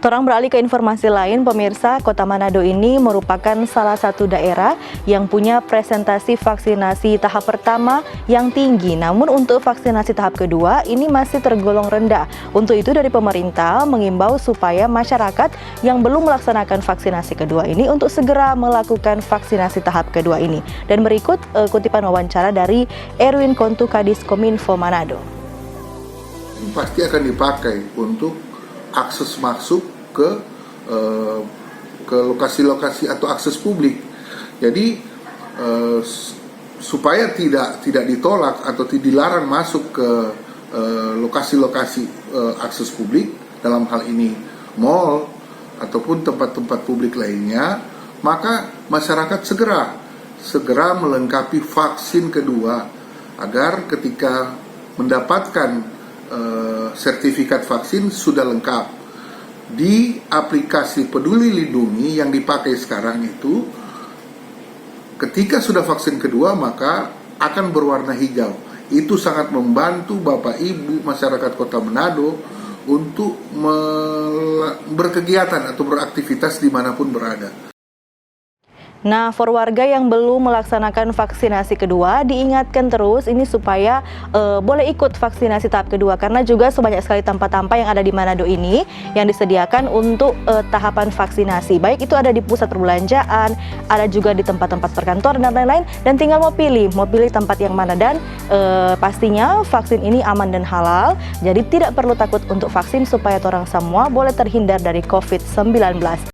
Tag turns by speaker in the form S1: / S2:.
S1: Sekarang beralih ke informasi lain, pemirsa. Kota Manado ini merupakan salah satu daerah yang punya presentasi vaksinasi tahap pertama yang tinggi. Namun untuk vaksinasi tahap kedua ini masih tergolong rendah. Untuk itu dari pemerintah mengimbau supaya masyarakat yang belum melaksanakan vaksinasi kedua ini untuk segera melakukan vaksinasi tahap kedua ini. Dan berikut kutipan wawancara dari Erwin Kontu, Kadis Kominfo Manado.
S2: Pasti akan dipakai untuk akses masuk ke lokasi-lokasi atau akses publik. Jadi supaya tidak ditolak atau dilarang masuk ke lokasi-lokasi akses publik, dalam hal ini mal ataupun tempat-tempat publik lainnya, maka masyarakat segera melengkapi vaksin kedua agar ketika mendapatkan sertifikat vaksin sudah lengkap. Di aplikasi Peduli Lindungi yang dipakai sekarang itu, ketika sudah vaksin kedua maka akan berwarna hijau. Itu sangat membantu Bapak Ibu masyarakat Kota Manado untuk berkegiatan atau beraktivitas dimanapun berada.
S1: Nah, for warga yang belum melaksanakan vaksinasi kedua, diingatkan terus ini supaya boleh ikut vaksinasi tahap kedua, karena juga sebanyak sekali tempat-tempat yang ada di Manado ini yang disediakan untuk tahapan vaksinasi. Baik itu ada di pusat perbelanjaan, ada juga di tempat-tempat perkantoran dan lain-lain, dan tinggal mau pilih tempat yang mana, dan pastinya vaksin ini aman dan halal. Jadi tidak perlu takut untuk vaksin supaya orang semua boleh terhindar dari COVID-19.